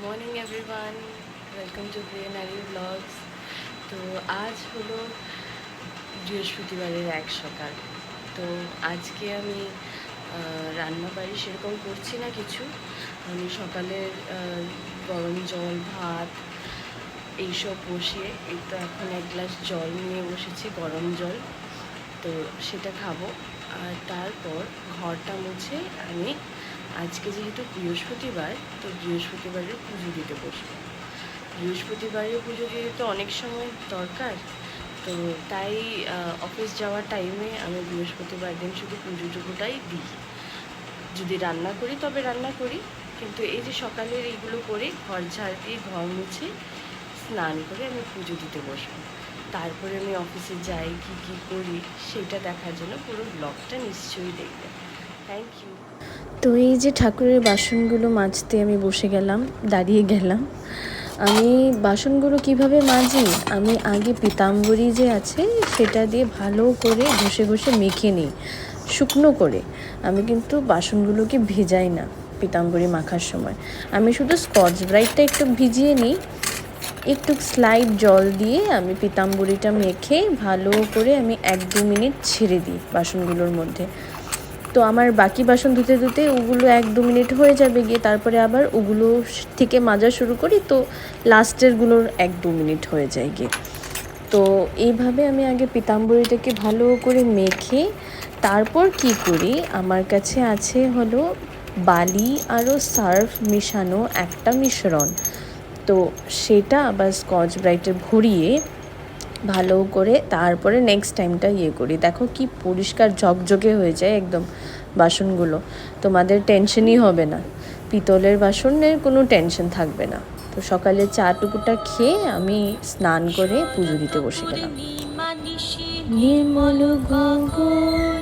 Morning everyone, welcome to Priyanari blogs. তো আজ হলো বৃহস্পতিবারের এক সকাল। তো আজকে আমি রান্না বাড়ি সেরকম করছি না কিছু। আমি সকালের গরম জল, ভাত এইসব বসিয়ে এই তো এখন এক গ্লাস জল নিয়ে বসেছি, গরম জল। তো সেটা খাবো। আর তারপর ঘরটা মুছে আমি আজকে যেহেতু বৃহস্পতিবার, তো বৃহস্পতিবারের পুজো দিতে বসবো। বৃহস্পতিবারের পুজো দিতে তো অনেক সময় দরকার, তো তাই অফিস যাওয়ার টাইমে আমি বৃহস্পতিবার দিন শুধু পুজোটুকুটাই দিই। যদি রান্না করি তবে রান্না করি, কিন্তু এই যে সকালের এইগুলো করে ঘর ঝাড় দিয়ে ঘর মুছে স্নান করে আমি পুজো দিতে বসবো। তারপরে আমি অফিসে যাই, কী কী করি সেটা দেখার জন্য পুরো ব্লগটা নিশ্চয়ই দেখবেন। Thank you. তো এই যে ঠাকুরের বাসনগুলো মাজতে আমি বসে গেলাম, দাঁড়িয়ে গেলাম। আমি বাসনগুলো কিভাবে মাজি, আমি আগে পিতাম্বরী যে আছে সেটা দিয়ে ভালো করে ঘষে ঘষে মেখে নিই শুকনো করে। আমি কিন্তু বাসনগুলোকে ভেজাই না পিতাম্বরী মাখার সময়। আমি শুধু স্কচ ব্রাইটটা একটু ভিজিয়ে নিই, একটু স্লাইড জল দিয়ে আমি পিতাম্বরীটা মেখে ভালো করে আমি 1-2 মিনিট ছেড়ে দিই বাসনগুলোর মধ্যে। তো আমার বাকি বাসন ধুতে ধুতে ওগুলো 1-2 মিনিট হয়ে যাবে গিয়ে, তারপরে আবার ওগুলো থেকে মাজা শুরু করি, তো লাস্টেরগুলোর 1-2 মিনিট হয়ে যায় গিয়ে। তো এইভাবে আমি আগে পিতাম্বরীটাকে ভালো করে মেখে তারপর কি করি, আমার কাছে আছে হলো বালি আরও সার্ফ মেশানো একটা মিশ্রণ। তো সেটা আবার স্কচ ব্রাইটে ভরিয়ে ভালো করে তারপরে নেক্সট টাইমটা করি। দেখো কি পরিষ্কার ঝকঝকে হয়ে যায় একদম বাসনগুলো। তোমাদের টেনশনই হবে না, পিতলের বাসনের কোনো টেনশন থাকবে না। তো সকালে চাটুকুটা খেয়ে আমি স্নান করে পুজো দিতে বসে গেলাম। নির্মল গগন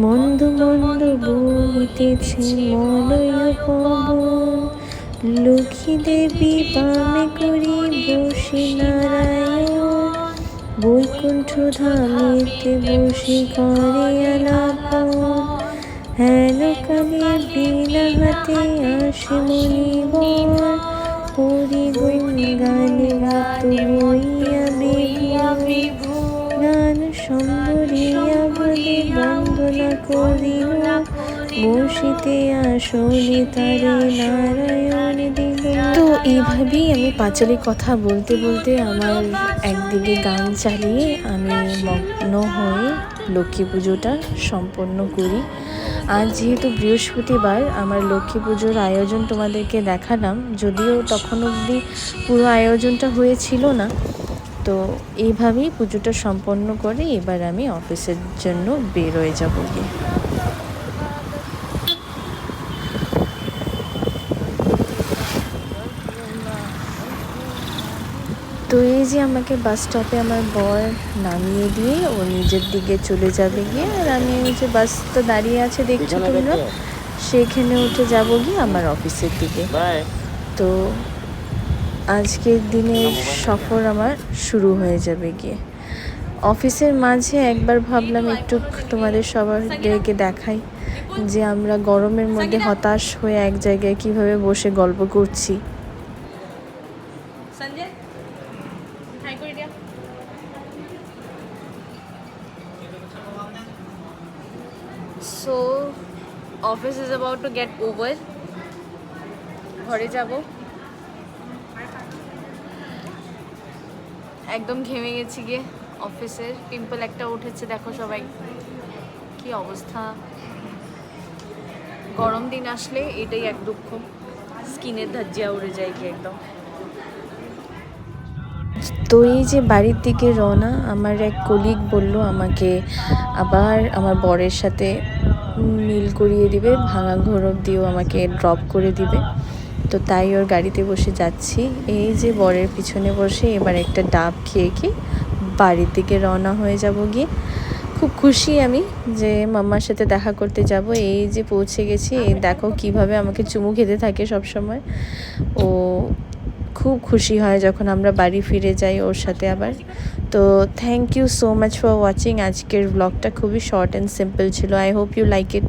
মন্দ মন্দ বহিতেছে মলয় পবন, লক্ষ্মী দেবী বামে করি বসে নারায়ণ, বৈকুণ্ঠ ধামেতে বসে করে আলাপন, হেন কালে বীণা হাতে আসে মণিবর, হরি গুণ গানে মত হইয়া বিভোর, গান সম্বরিয়া বলে বন্দনা করিল, বসিতে আসনে তারে নারায়ণ দিল। তো এইভাবেই আমি পাঁচালী কথা বলতে বলতে আমার একদিকে গান চালিয়ে আমি মগ্ন হয়ে লক্ষ্মী পুজোটা সম্পন্ন করি। আজ যেহেতু বৃহস্পতিবার, আমার লক্ষ্মী পুজোর আয়োজন তোমাদেরকে দেখালাম, যদিও তখন অবধি পুরো আয়োজনটা হয়েছিল না। তো এইভাবেই পুজোটা সম্পন্ন করে এবার আমি অফিসের জন্য বের হয়ে যাবো গিয়ে। তো এই যে আমাকে বাস স্টপে আমার বর নামিয়ে দিয়ে ও নিজের দিকে চলে যাবে গিয়ে, আর আমি ওই যে বাসটা দাঁড়িয়ে আছে দেখছো তোমরা, সেখানে উঠে যাব গিয়ে আমার অফিসের দিকে। তো আজকের দিনের সফর আমার শুরু হয়ে যাবে গিয়ে। অফিসের মাঝে একবার ভাবলাম একটু তোমাদের সবাইকে দেখাই যে আমরা গরমের মধ্যে হতাশ হয়ে এক জায়গায় কিভাবে বসে গল্প করছি। So office is about to get over. ঘরে যাব, একদম ঘেমে গেছি গিয়ে। অফিসের পিম্পল একটা উঠেছে, দেখো সবাই কি অবস্থা। গরম দিন আসলে এটাই এক দুঃখ, স্কিনের ধাজ্জিয়া উড়ে যায় কি একদম। তো এই যে বাড়ির দিকে রওনা, আমার এক কলিগ বলল আমাকে আবার আমার বরের সাথে মিল করিয়ে দিবে, ভাঙা ঘর অবধিও আমাকে ড্রপ করে দিবে। তো তাই ওর গাড়িতে বসে যাচ্ছি। এই যে বরের পিছনে বসে এবার একটা ডাব খেয়ে বাড়ির দিকে রওনা হয়ে যাব গিয়ে। খুব খুশি আমি যে মাম্মার সাথে দেখা করতে যাব। এই যে পৌঁছে গেছি, এই দেখো কিভাবে আমাকে চুমু খেতে থাকে সব সময়। ও খুব খুশি হয় যখন আমরা বাড়ি ফিরে যাই ওর সাথে আবার। তো thank you so much for watching. আজকের ব্লগটা খুবই শর্ট অ্যান্ড সিম্পল ছিল। I hope you like it.